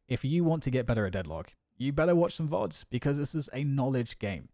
if you want to get better at Deadlock, you better watch some VODs because this is a knowledge game.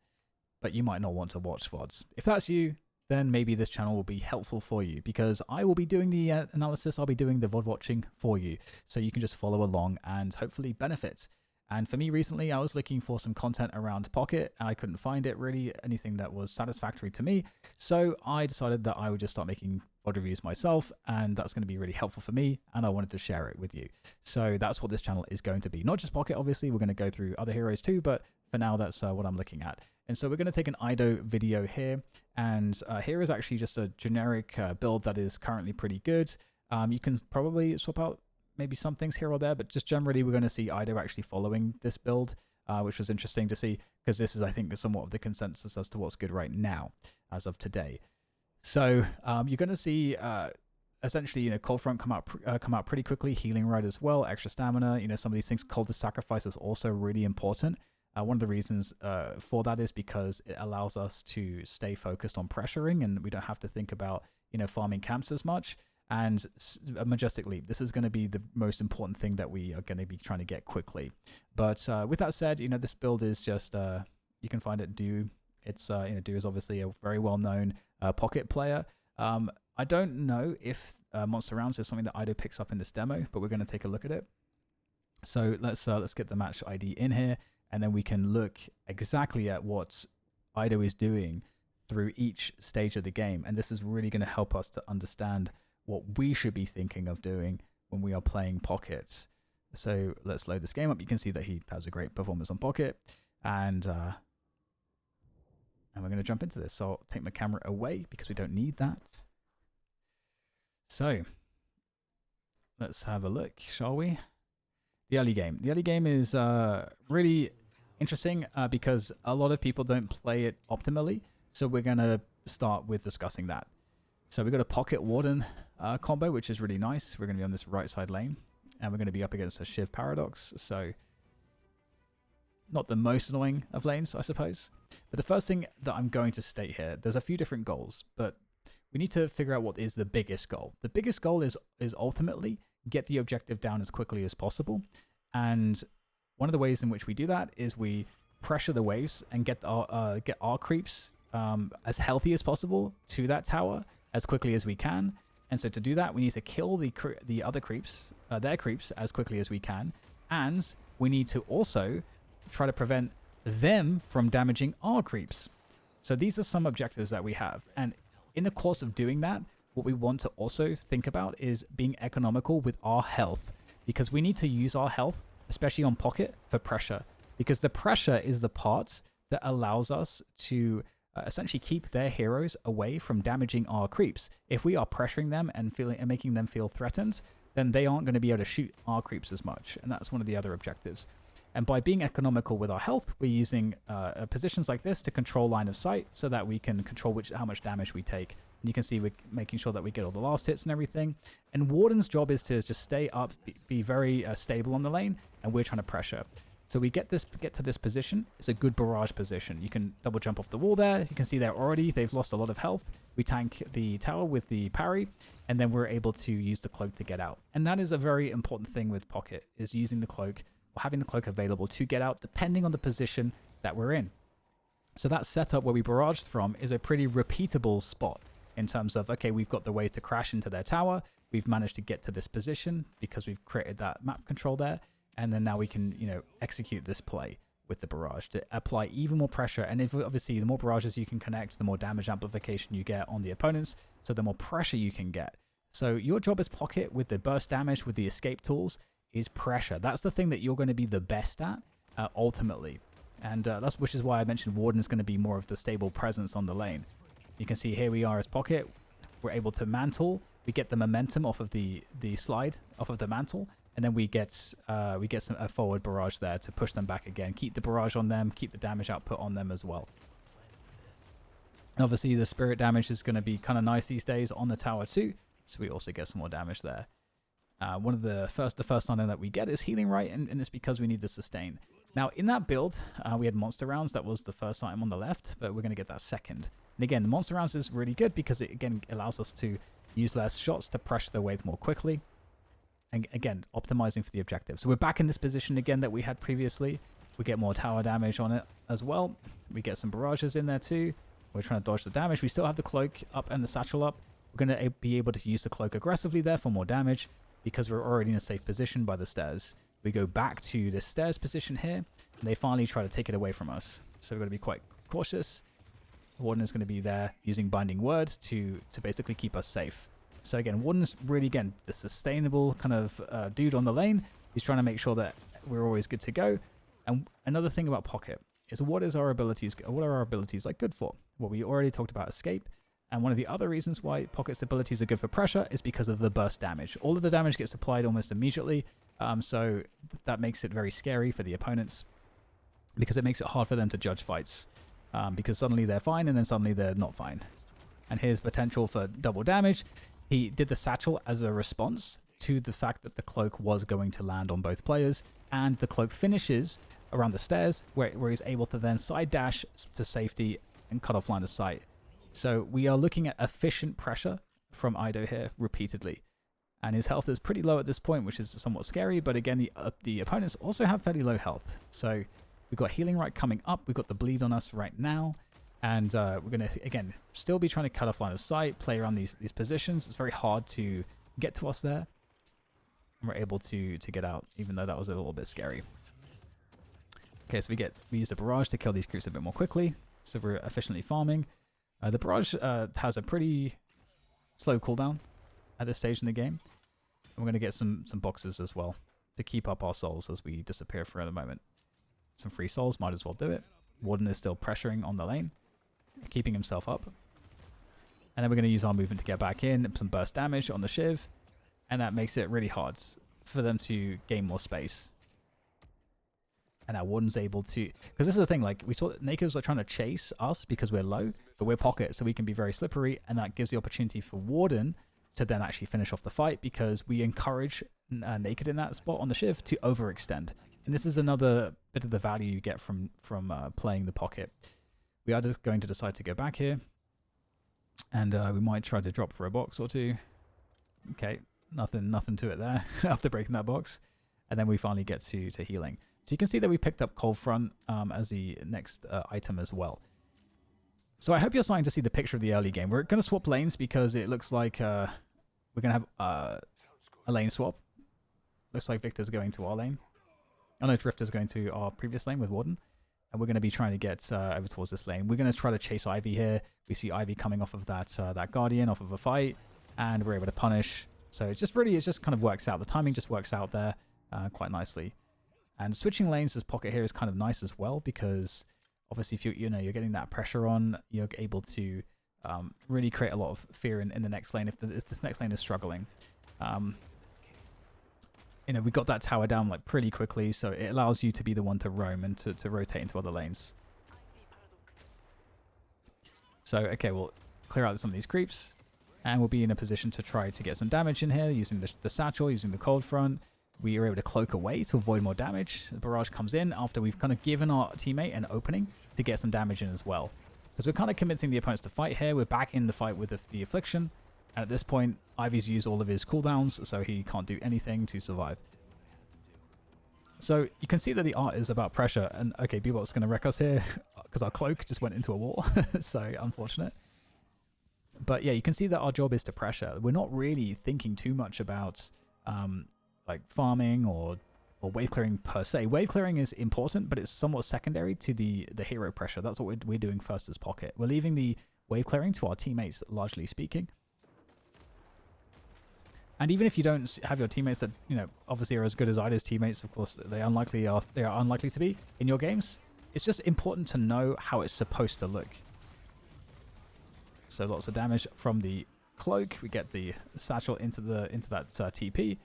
But you might not want to watch VODs. If that's you, then maybe this channel will be helpful for you because I will be doing the analysis, I'll be doing the VOD watching for you. So you can just follow along and hopefully benefit. And for me recently, I was looking for some content around Pocket. I couldn't find it really, anything that was satisfactory to me. So I decided that I would just start making VOD reviews myself, and that's going to be really helpful for me, and I wanted to share it with you. So that's what this channel is going to be. Not just Pocket, obviously, we're going to go through other heroes too, but for now, that's what I'm looking at. And so we're going to take an Eido video here, and here is actually just a generic build that is currently pretty good. You can probably swap out maybe some things here or there, but just generally we're going to see Eido actually following this build, which was interesting to see because this is, I think, somewhat of the consensus as to what's good right now as of today. So you're going to see essentially, Cold Front come out pretty quickly, Healing Ride as well, extra stamina, some of these things. Cold to Sacrifice is also really important. One of the reasons for that is because it allows us to stay focused on pressuring, and we don't have to think about farming camps as much. And a Majestic Leap, this is going to be the most important thing that we are going to be trying to get quickly. But with that said, this build is just, you can find it Do. It's, Do is obviously a very well-known Pocket player. I don't know if Monster Rounds is something that Eido picks up in this demo, but we're going to take a look at it. So let's get the match ID in here, and then we can look exactly at what Eido is doing through each stage of the game. And this is really going to help us to understand what we should be thinking of doing when we are playing Pocket. So let's load this game up. You can see that he has a great performance on Pocket, and we're going to jump into this. So I'll take my camera away because we don't need that. So let's have a look, shall we? The early game. The early game is really interesting because a lot of people don't play it optimally. So we're going to start with discussing that. So we've got a Pocket Warden combo, which is really nice. We're going to be on this right side lane, and we're going to be up against a Shiv Paradox. So not the most annoying of lanes, I suppose. But the first thing that I'm going to state here, there's a few different goals, but we need to figure out what is the biggest goal. The biggest goal is ultimately get the objective down as quickly as possible. And one of the ways in which we do that is we pressure the waves and get our creeps as healthy as possible to that tower as quickly as we can. And so to do that, we need to kill the other creeps, their creeps, as quickly as we can. And we need to also try to prevent them from damaging our creeps. So these are some objectives that we have. And in the course of doing that, what we want to also think about is being economical with our health, because we need to use our health, especially on Pocket, for pressure, because the pressure is the part that allows us to essentially keep their heroes away from damaging our creeps. If we are pressuring them and making them feel threatened, then they aren't going to be able to shoot our creeps as much, and that's one of the other objectives. And by being economical with our health, we're using positions like this to control line of sight so that we can control how much damage we take. And you can see we're making sure that we get all the last hits and everything. And Warden's job is to just stay up, be very stable on the lane, and we're trying to pressure. So we get to this position. It's a good barrage position. You can double jump off the wall there. You can see there already they've lost a lot of health. We tank the tower with the parry, and then we're able to use the cloak to get out. And that is a very important thing with Pocket, is using the cloak, or having the cloak available to get out depending on the position that we're in. So that setup where we barraged from is a pretty repeatable spot in terms of, okay, we've got the ways to crash into their tower. We've managed to get to this position because we've created that map control there. And then now we can, execute this play with the barrage to apply even more pressure. And obviously, the more barrages you can connect, the more damage amplification you get on the opponents. So the more pressure you can get. So your job as Pocket with the burst damage, with the escape tools, is pressure. That's the thing that you're going to be the best at ultimately. And which is why I mentioned Warden is going to be more of the stable presence on the lane. You can see here we are as Pocket. We're able to mantle. We get the momentum off of the slide, off of the mantle. And then we get a forward barrage there to push them back again. Keep the barrage on them, keep the damage output on them as well. And obviously the spirit damage is going to be kind of nice these days on the tower too. So we also get some more damage there. One of the first item that we get is Healing Rite, and it's because we need to sustain. Now in that build, we had Monster Rounds. That was the first item on the left, but we're going to get that second. And again, the Monster Rounds is really good because it again allows us to use less shots to pressure the waves more quickly. And again, optimizing for the objective. So we're back in this position again that we had previously. We get more tower damage on it as well. We get some barrages in there too. We're trying to dodge the damage. We still have the cloak up and the satchel up. We're going to be able to use the cloak aggressively there for more damage because we're already in a safe position by the stairs. We go back to this stairs position here, and they finally try to take it away from us. So we're going to be quite cautious. Warden is going to be there using Binding Word to basically keep us safe. So again, Warden's really, again, the sustainable kind of dude on the lane. He's trying to make sure that we're always good to go. And another thing about Pocket is what are our abilities like good for? Well, we already talked about escape. And one of the other reasons why Pocket's abilities are good for pressure is because of the burst damage. All of the damage gets applied almost immediately. So that makes it very scary for the opponents because it makes it hard for them to judge fights. Because suddenly they're fine and then suddenly they're not fine. And here's potential for double damage. He did the satchel as a response to the fact that the cloak was going to land on both players, and the cloak finishes around the stairs where he's able to then side dash to safety and cut off line of sight. So we are looking at efficient pressure from Eido here repeatedly. And his health is pretty low at this point, which is somewhat scary, but again, the opponents also have fairly low health. So we've got Healing Right coming up, we've got the bleed on us right now. And we're going to, again, still be trying to cut off line of sight, play around these positions. It's very hard to get to us there. And we're able to get out, even though that was a little bit scary. Okay, so we use the barrage to kill these creeps a bit more quickly. So we're efficiently farming. The barrage has a pretty slow cooldown at this stage in the game. And we're going to get some boxes as well to keep up our souls as we disappear for a moment. Some free souls, might as well do it. Warden is still pressuring on the lane, keeping himself up. And then we're going to use our movement to get back in, some burst damage on the Shiv, and that makes it really hard for them to gain more space. And now Warden's able to, because this is the thing, like we saw that Nako's are trying to chase us because we're low, but we're Pocket, so we can be very slippery, and that gives the opportunity for Warden to then actually finish off the fight because we encourage Naked in that spot on the Shiv to overextend. And this is another bit of the value you get from playing the Pocket. We are just going to decide to go back here. And we might try to drop for a box or two. Okay, nothing to it there after breaking that box. And then we finally get to healing. So you can see that we picked up Cold Front as the next item as well. So I hope you're starting to see the picture of the early game. We're going to swap lanes because it looks like we're going to have a lane swap. Looks like Victor's going to our lane. Oh no, Drifter's going to our previous lane with Warden. And we're going to be trying to get over towards this lane. We're going to try to chase Ivy here. We see Ivy coming off of that Guardian, off of a fight. And we're able to punish. So it just kind of works out. The timing just works out there quite nicely. And switching lanes as Pocket here is kind of nice as well. Because obviously if you're getting that pressure on, you're able to really create a lot of fear in the next lane if this next lane is struggling. We got that tower down like pretty quickly, so it allows you to be the one to roam and to rotate into other lanes. So, okay, we'll clear out some of these creeps, and we'll be in a position to try to get some damage in here using the satchel, using the Cold Front. We are able to cloak away to avoid more damage. The barrage comes in after we've kind of given our teammate an opening to get some damage in as well. Because we're kind of convincing the opponents to fight here. We're back in the fight with the Affliction. And at this point, Ivy's used all of his cooldowns, so he can't do anything to survive. So you can see that the art is about pressure. And okay, Bebop's going to wreck us here because our cloak just went into a wall. So unfortunate. But yeah, you can see that our job is to pressure. We're not really thinking too much about like farming or wave clearing per se. Wave clearing is important, but it's somewhat secondary to the hero pressure. That's what we're doing first as Pocket. We're leaving the wave clearing to our teammates, largely speaking. And even if you don't have your teammates that, obviously are as good as Eido's teammates, of course, they are unlikely to be in your games. It's just important to know how it's supposed to look. So lots of damage from the cloak. We get the satchel into that TP.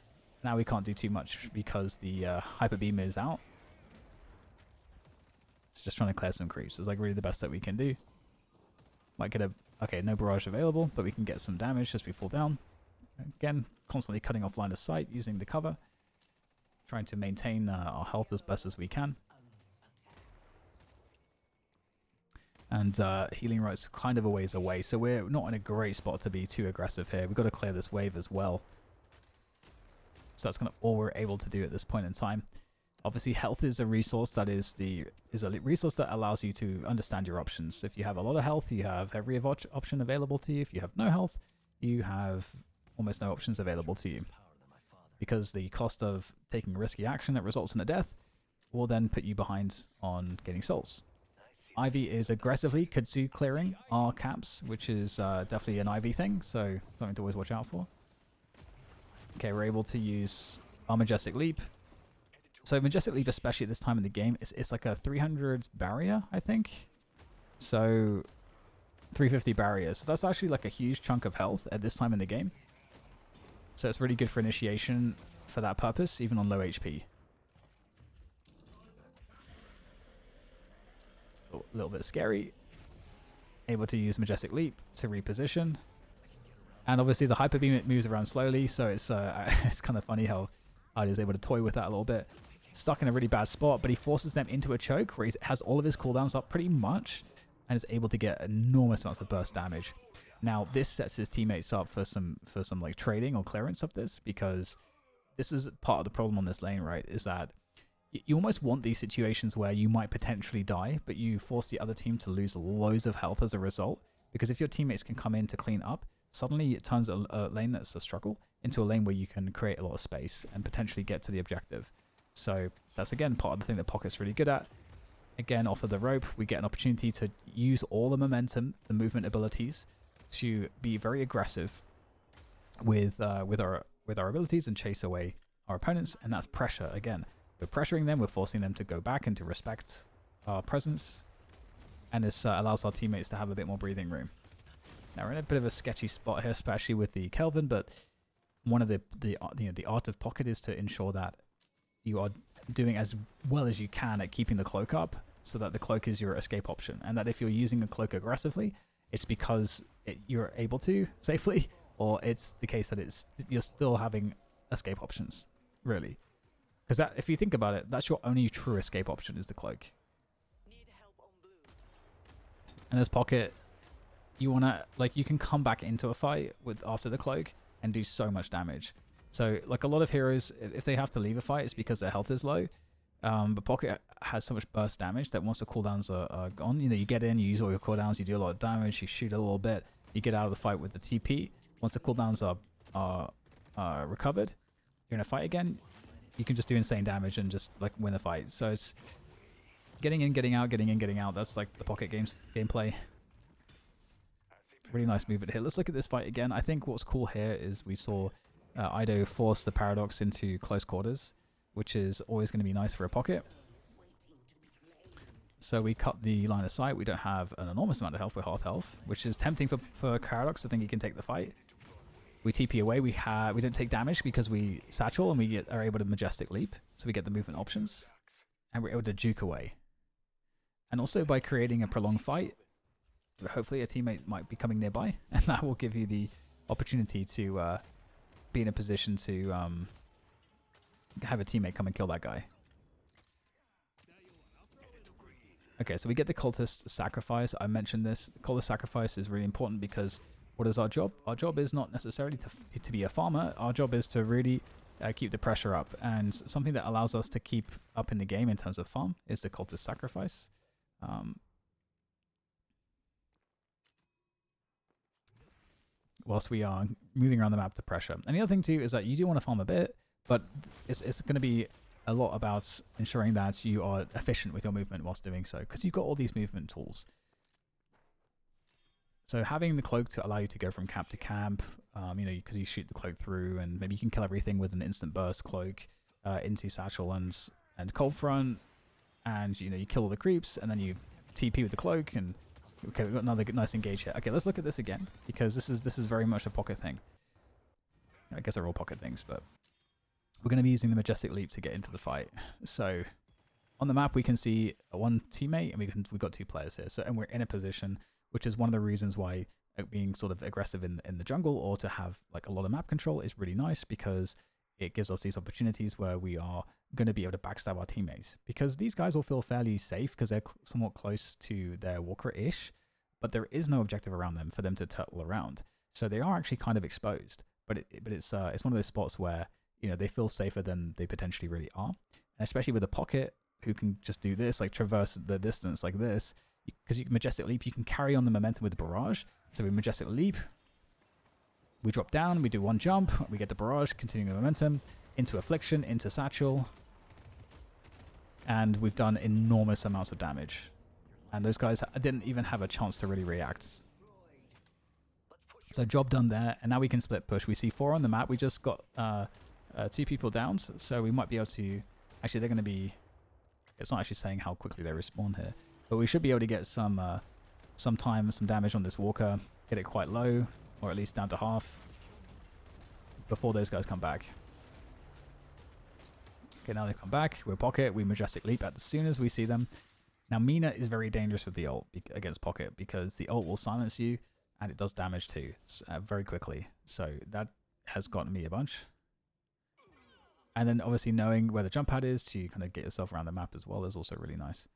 Now we can't do too much because the hyper beam is out. It's just trying to clear some creeps. It's like really the best that we can do. Might get okay, no barrage available, but we can get some damage as we fall down. Again, constantly cutting off line of sight using the cover. Trying to maintain our health as best as we can. And Healing Right's kind of a ways away, so we're not in a great spot to be too aggressive here. We've got to clear this wave as well. So that's kind of all we're able to do at this point in time. Obviously, health is a resource that is a resource that allows you to understand your options. If you have a lot of health, you have every option available to you. If you have no health, you have almost no options available to you. Because the cost of taking risky action that results in a death will then put you behind on getting souls. Ivy is aggressively Kudzu clearing our caps, which is definitely an Ivy thing, so something to always watch out for. Okay, we're able to use our Majestic Leap. So Majestic Leap, especially at this time in the game, it's like a 300 barrier, I think. So 350 barriers. So that's actually like a huge chunk of health at this time in the game. So it's really good for initiation for that purpose, even on low HP. A little bit scary. Able to use Majestic Leap to reposition. And obviously the Hyper Beam, it moves around slowly, so it's kind of funny how Eido is able to toy with that a little bit. Stuck in a really bad spot, but he forces them into a choke where he has all of his cooldowns up pretty much and is able to get enormous amounts of burst damage. Now this sets his teammates up for some like trading or clearance of this, because this is part of the problem on this lane, right? Is that you almost want these situations where you might potentially die, but you force the other team to lose loads of health as a result, because if your teammates can come in to clean up, suddenly it turns a lane that's a struggle into a lane where you can create a lot of space and potentially get to the objective. So that's again part of the thing that Pocket's really good at. Again, off of the rope, we get an opportunity to use all the momentum, the movement abilities, to be very aggressive with our abilities and chase away our opponents, and that's pressure. Again, we're pressuring them, we're forcing them to go back and to respect our presence, and this allows our teammates to have a bit more breathing room. Now we're in a bit of a sketchy spot here, especially with the Kelvin, but one of the art of Pocket is to ensure that you are doing as well as you can at keeping the cloak up, so that the cloak is your escape option, and that if you're using a cloak aggressively, it's because you're able to safely, or it's the case that you're still having escape options, really. Because that, if you think about it, that's your only true escape option, is the cloak. And as Pocket, you wanna, like, you can come back into a fight after the cloak and do so much damage. So like a lot of heroes, if they have to leave a fight, it's because their health is low. But Pocket has so much burst damage that once the cooldowns are gone, you know, you get in, you use all your cooldowns, you do a lot of damage, you shoot a little bit, you get out of the fight with the TP. Once the cooldowns are recovered, you're in a fight again, you can just do insane damage and just like win the fight. So it's getting in, getting out, getting in, getting out. That's like the Pocket gameplay. Really nice movement here. Let's look at this fight again. I think what's cool here is we saw Eido force the Paradox into close quarters, which is always going to be nice for a Pocket. So we cut the line of sight. We don't have an enormous amount of health. We're half health, which is tempting for Paradox to think he can take the fight. We TP away. We don't take damage because we satchel and we are able to Majestic Leap. So we get the movement options. And we're able to juke away. And also by creating a prolonged fight, hopefully a teammate might be coming nearby. And that will give you the opportunity to be in a position to have a teammate come and kill that guy. Okay, so we get the Cultist Sacrifice. I mentioned this. The Cultist Sacrifice is really important because what is our job? Our job is not necessarily to be a farmer. Our job is to really keep the pressure up. And something that allows us to keep up in the game in terms of farm is the Cultist Sacrifice. Whilst we are moving around the map to pressure. And the other thing too is that you do want to farm a bit, but it's going to be a lot about ensuring that you are efficient with your movement whilst doing so, because you've got all these movement tools. So having the cloak to allow you to go from camp to camp, you know, because you shoot the cloak through, and maybe you can kill everything with an instant burst cloak into satchel and cold front, and you know, you kill all the creeps, and then you TP with the cloak, and okay, we've got another nice engage here. Okay, let's look at this again, because this is very much a Pocket thing. I guess they're all Pocket things, but we're going to be using the Majestic Leap to get into the fight. So on the map, we can see one teammate, and we've got two players here. So, and we're in a position, which is one of the reasons why being sort of aggressive in the jungle, or to have like a lot of map control, is really nice, because it gives us these opportunities where we are going to be able to backstab our teammates, because these guys will feel fairly safe because they're somewhat close to their walker-ish, but there is no objective around them for them to turtle around. So they are actually kind of exposed, but it's one of those spots where you know, they feel safer than they potentially really are. And especially with a pocket who can just do this, like traverse the distance like this, because you can Majestic Leap, you can carry on the momentum with the barrage. So we Majestic Leap, we drop down, we do one jump, we get the barrage, continuing the momentum, into Affliction, into Satchel, and we've done enormous amounts of damage. And those guys didn't even have a chance to really react. So job done there, and now we can split push. We see 4 on the map. We just got 2 people down, so we might be able to... Actually, they're going to be... It's not actually saying how quickly they respawn here, but we should be able to get some time, some damage on this Walker, get it quite low, or at least down to half, before those guys come back. Okay, now they come back. We're Pocket. We Majestic Leap as soon as we see them. Now, Mina is very dangerous with the ult against Pocket, because the ult will silence you, and it does damage too, very quickly. So that has gotten me a bunch. And then obviously knowing where the jump pad is to kind of get yourself around the map as well is also really nice.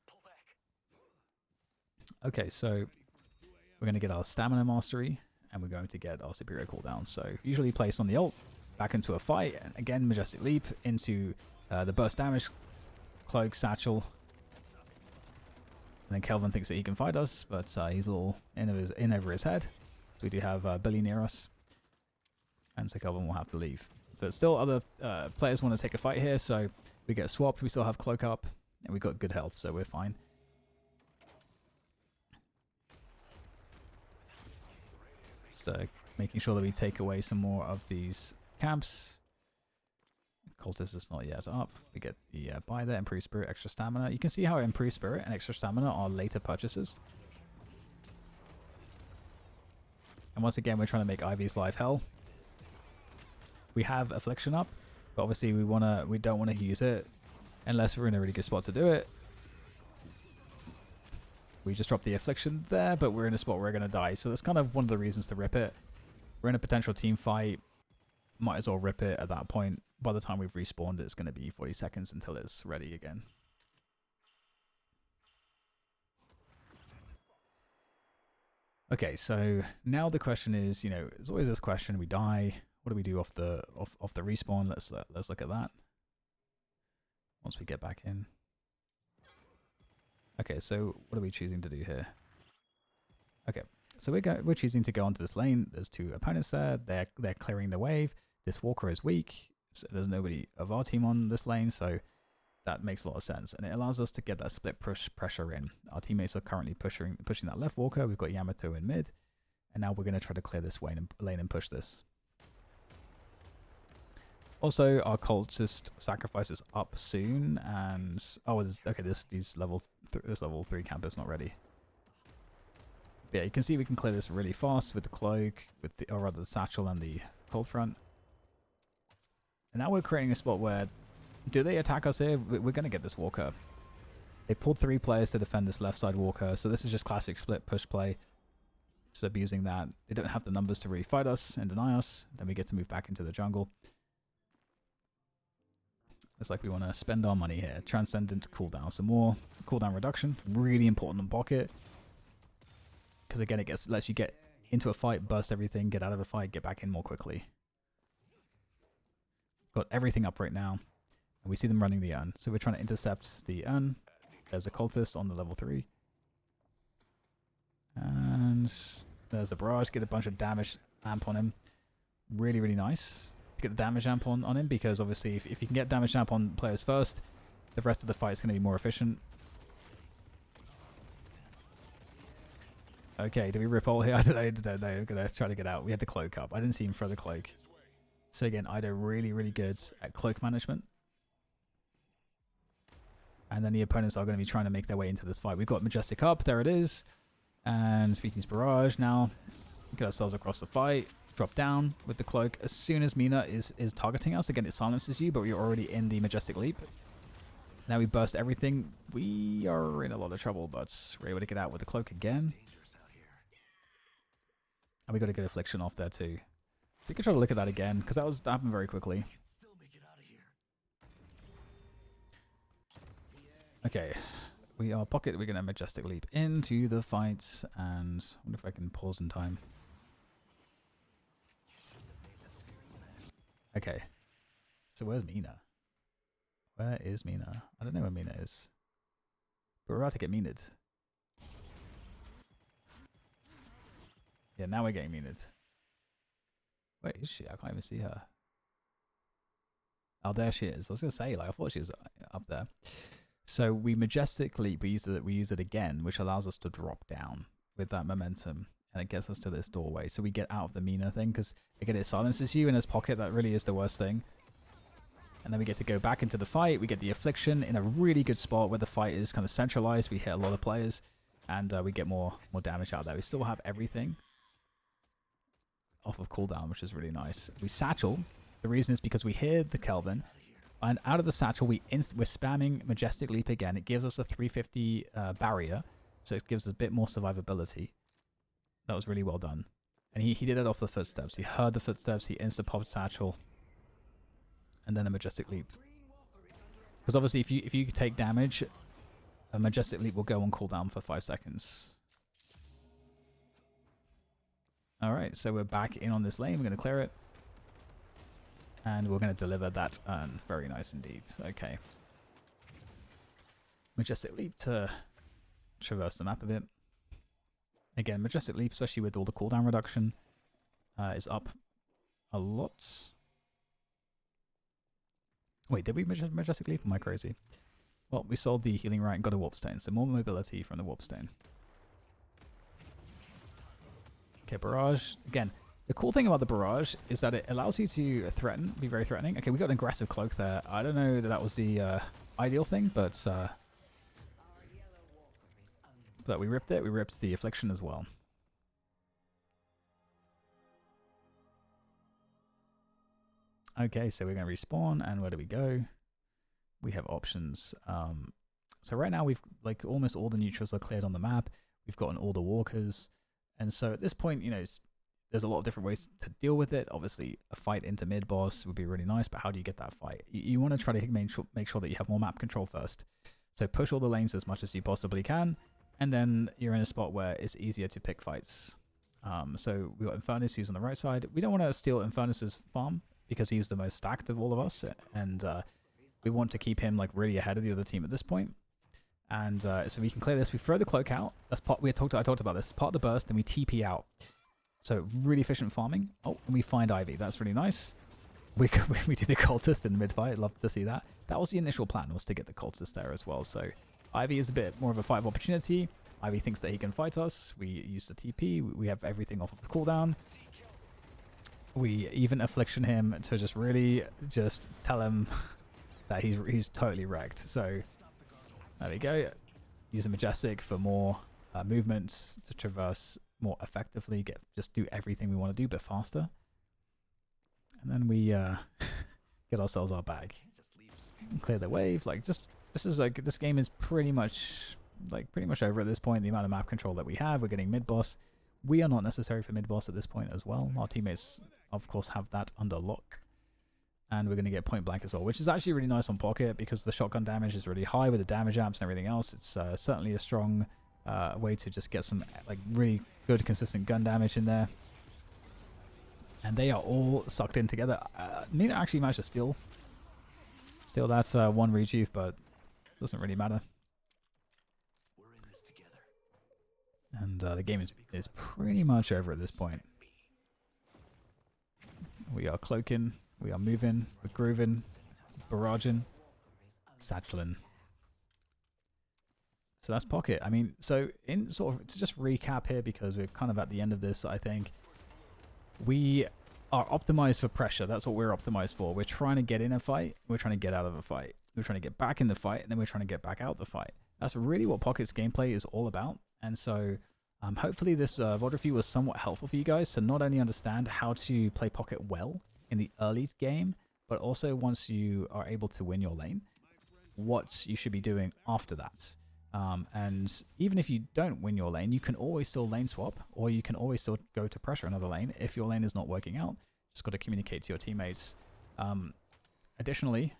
Okay, so we're going to get our stamina mastery, and we're going to get our superior cooldown. So usually placed on the ult, back into a fight, and again Majestic Leap into the burst damage, cloak, satchel. And then Kelvin thinks that he can fight us, but he's a little in over his head. So we do have Billy near us, and so Kelvin will have to leave. But still, other players want to take a fight here, so we get swapped. We still have cloak up, and we've got good health, so we're fine. Just making sure that we take away some more of these camps. Cultist is not yet up. We get the buy there, Improved Spirit, extra stamina. You can see how Improved Spirit and extra stamina are later purchases. And once again, we're trying to make Ivy's life hell. We have Affliction up, but obviously we don't want to use it unless we're in a really good spot to do it. We just dropped the Affliction there, but we're in a spot where we're going to die. So that's kind of one of the reasons to rip it. We're in a potential team fight. Might as well rip it at that point. By the time we've respawned, it's going to be 40 seconds until it's ready again. Okay, so now the question is, you know, there's always this question: we die. What do we do off the respawn? Let's look at that once we get back in. Okay, so what are we choosing to do here? Okay, so we're choosing to go onto this lane. There's 2 opponents there. They're clearing the wave. This Walker is weak. So there's nobody of our team on this lane, so that makes a lot of sense, and it allows us to get that split push pressure in. Our teammates are currently pushing that left Walker. We've got Yamato in mid, and now we're going to try to clear this lane and push this. Also, our cultist sacrifice is up soon, and okay, this level 3 camp is not ready. But yeah, you can see we can clear this really fast with the cloak, or rather the satchel and the cold front. And now we're creating a spot where, do they attack us here? We're going to get this Walker. They pulled 3 players to defend this left side Walker, so this is just classic split push play. Just abusing that. They don't have the numbers to really fight us and deny us. Then we get to move back into the jungle. It's like we want to spend our money here. Transcendent cooldown. Some more cooldown reduction. Really important on Pocket. Because again, it lets you get into a fight, burst everything, get out of a fight, get back in more quickly. Got everything up right now, and we see them running the urn. So we're trying to intercept the urn. There's a cultist on the level 3. And there's the barrage. Get a bunch of damage amp on him. Really, really nice to get the damage amp on him, because obviously if you can get damage amp on players first, the rest of the fight is going to be more efficient. Okay, do we rip all here? I don't know. I'm going to try to get out. We had the cloak up. I didn't see him throw the cloak. So again, Eido really, really good at cloak management. And then the opponents are going to be trying to make their way into this fight. We've got Majestic up. There it is. And Speaking Barrage now. Get ourselves across the fight. Drop down with the cloak. As soon as Mina is targeting us, again, it silences you, but we're already in the Majestic Leap. Now we burst everything. We are in a lot of trouble, but we're able to get out with the cloak again. And we got a good Affliction off there too. We can try to look at that again, because that happened very quickly. Okay, we are Pocket. We're going to Majestic Leap into the fight, and I wonder if I can pause in time. Okay, So where's Mina? Where is Mina? I don't know where Mina is. But we're about to get Mina'd. Yeah, now we're getting Mina'd. Where is she? I can't even see her. Oh, there she is. I was going to say, like, I thought she was up there. So we Majestic Leap. We use it again, which allows us to drop down with that momentum. And it gets us to this doorway. So we get out of the Mina thing, because again, it silences you in his pocket. That really is the worst thing. And then we get to go back into the fight. We get the Affliction in a really good spot where the fight is kind of centralized. We hit a lot of players, and we get more damage out there. We still have everything off of cooldown, which is really nice. We satchel. The reason is because we hear the Kelvin, and out of the satchel, we're spamming Majestic Leap again. It gives us a 350 barrier, so it gives us a bit more survivability. That was really well done. And he did it off the footsteps. He heard the footsteps, he insta-popped satchel, and then a Majestic Leap. Because obviously, if you take damage, a Majestic Leap will go on cooldown for 5 seconds. Alright, so we're back in on this lane. We're going to clear it. And we're going to deliver that urn. Very nice indeed. Okay. Majestic Leap to traverse the map a bit. Again, Majestic Leap, especially with all the cooldown reduction, is up a lot. Wait, did we Majestic Leap? Am I crazy? Well, we sold the healing right and got a Warp Stone, so more mobility from the Warp Stone. Okay, Barrage. Again, the cool thing about the Barrage is that it allows you to threaten, be very threatening. Okay, we got an aggressive cloak there. I don't know that that was the ideal thing, but we ripped it. We ripped the Affliction as well. Okay, so we're going to respawn, and where do we go? We have options. So right now we've, like, almost all the neutrals are cleared on the map. We've gotten all the walkers. And so at this point, you know, there's a lot of different ways to deal with it. Obviously, a fight into mid-boss would be really nice, but how do you get that fight? You want to try to make sure that you have more map control first. So push all the lanes as much as you possibly can, and then you're in a spot where it's easier to pick fights. So we've got Infernus, who's on the right side. We don't want to steal Infernus's farm, because he's the most stacked of all of us, and we want to keep him, like, really ahead of the other team at this point. And so we can clear this. We throw the cloak out. That's part I talked about this. Part of the burst, and we TP out. So really efficient farming. Oh, and we find Ivy. That's really nice. We do the cultist in the mid-fight. Love to see that. That was the initial plan, was to get the cultist there as well. So Ivy is a bit more of a fight of opportunity. Ivy thinks that he can fight us. We use the TP. We have everything off of the cooldown. We even Affliction him to just really just tell him that he's totally wrecked. So there we go. Use a Majestic for more movements to traverse more effectively. Just do everything we want to do, but faster. And then we get ourselves our bag. Clear the wave. Like, this game is pretty much over at this point. The amount of map control that we have. We're getting mid-boss. We are not necessary for mid-boss at this point as well. Our teammates, of course, have that under lock. And we're going to get point blank as well, which is actually really nice on Pocket, because the shotgun damage is really high with the damage amps and everything else. It's certainly a strong way to just get some, like, really good consistent gun damage in there. And they are all sucked in together. Nina actually managed to steal that one rejuve, but doesn't really matter. And the game is pretty much over at this point. We are cloaking, we are moving, we're grooving, barraging, satcheling. So that's Pocket. I mean, so in sort of, to just recap here, because we're kind of at the end of this, I think we are optimized for pressure. That's what we're optimized for. We're trying to get in a fight, we're trying to get out of a fight. We're trying to get back in the fight, and then we're trying to get back out the fight. That's really what Pocket's gameplay is all about. And so hopefully this VOD review was somewhat helpful for you guys to not only understand how to play Pocket well in the early game, but also once you are able to win your lane, what you should be doing after that. And even if you don't win your lane, you can always still lane swap, or you can always still go to pressure another lane if your lane is not working out. Just got to communicate to your teammates. Additionally,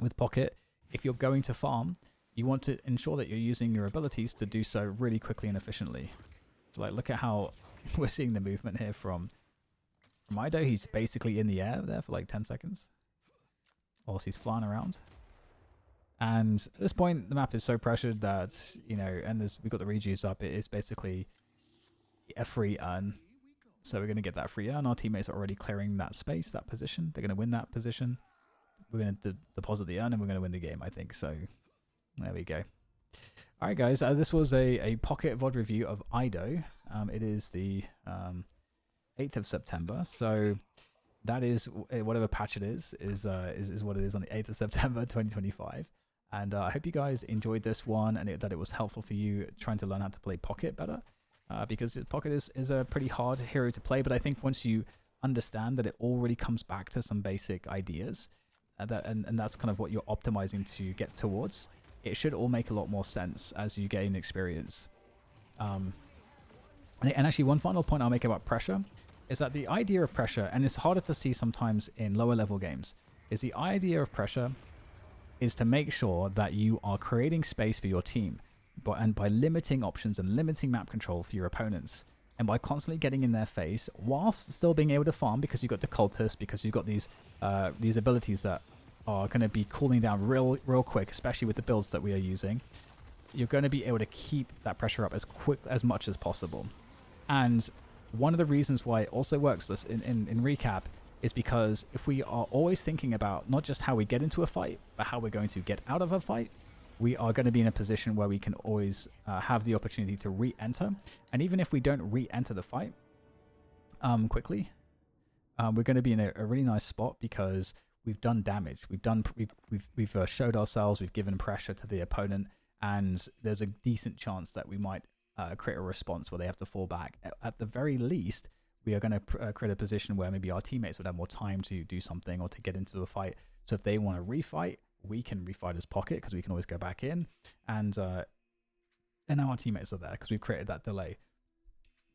with Pocket, if you're going to farm, you want to ensure that you're using your abilities to do so really quickly and efficiently. So, like, look at how we're seeing the movement here from Eido. He's basically in the air there for like 10 seconds. whilst he's flying around. And at this point, the map is so pressured that, you know, and we've got the rejuice up, it is basically a free earn. So we're going to get that free earn. Our teammates are already clearing that space, that position. They're going to win that position. We're going to deposit the earn and we're going to win the game, I think. So there we go. All right, guys. This was a pocket VOD review of Eido. It is the 8th of September. So that is whatever patch it is what it is on the 8th of September 2025. And I hope you guys enjoyed this one and that it was helpful for you trying to learn how to play Pocket better. Because Pocket is a pretty hard hero to play, but I think once you understand that it all really comes back to some basic ideas, and that's kind of what you're optimizing to get towards, it should all make a lot more sense as you gain experience. And actually, one final point I'll make about pressure is that the idea of pressure, and it's harder to see sometimes in lower level games, is the idea of pressure is to make sure that you are creating space for your team, and by limiting options and limiting map control for your opponents, and by constantly getting in their face whilst still being able to farm, because you've got the cultists, because you've got these abilities that are going to be cooling down real quick, especially with the builds that we are using. You're going to be able to keep that pressure up as much as possible. And one of the reasons why it also works this in recap is because if we are always thinking about not just how we get into a fight, but how we're going to get out of a fight, we are going to be in a position where we can always have the opportunity to re-enter. And even if we don't re-enter the fight quickly, we're going to be in a really nice spot because we've done damage. We've showed ourselves, we've given pressure to the opponent, and there's a decent chance that we might create a response where they have to fall back. At the very least, we are going to create a position where maybe our teammates would have more time to do something or to get into the fight. So if they want to refight, we can refight as Pocket because we can always go back in, and now our teammates are there because we've created that delay.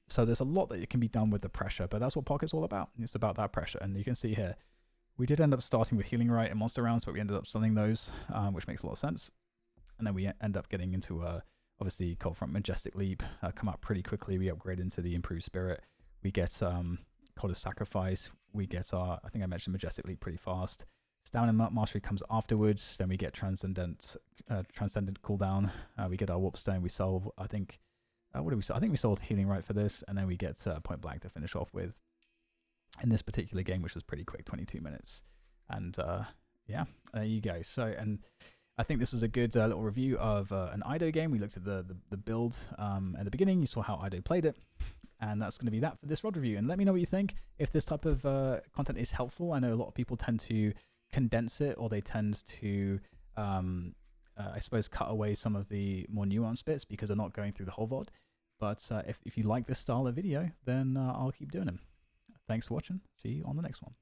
So there's a lot that can be done with the pressure, but that's what Pocket's all about. It's about that pressure, and you can see here, we did end up starting with healing right and monster rounds, but we ended up selling those, which makes a lot of sense. And then we end up getting into obviously Cold Front Majestic Leap, come out pretty quickly. We upgrade into the improved spirit. We get Cold of Sacrifice. We get our, I think I mentioned Majestic Leap pretty fast. Stamina Mastery comes afterwards. Then we get Transcendent cooldown. We get our Warp Stone. We sell, I think, what did we sell? I think we sold Healing Right for this, and then we get Point Blank to finish off with in this particular game, which was pretty quick, 22 minutes. And yeah, there you go. So, and I think this was a good little review of an Eido game. We looked at the build at the beginning. You saw how Eido played it. And that's going to be that for this VOD review. And let me know what you think. If this type of content is helpful, I know a lot of people tend to condense it, or they tend to, I suppose, cut away some of the more nuanced bits because they're not going through the whole VOD. But if you like this style of video, then I'll keep doing them. Thanks for watching. See you on the next one.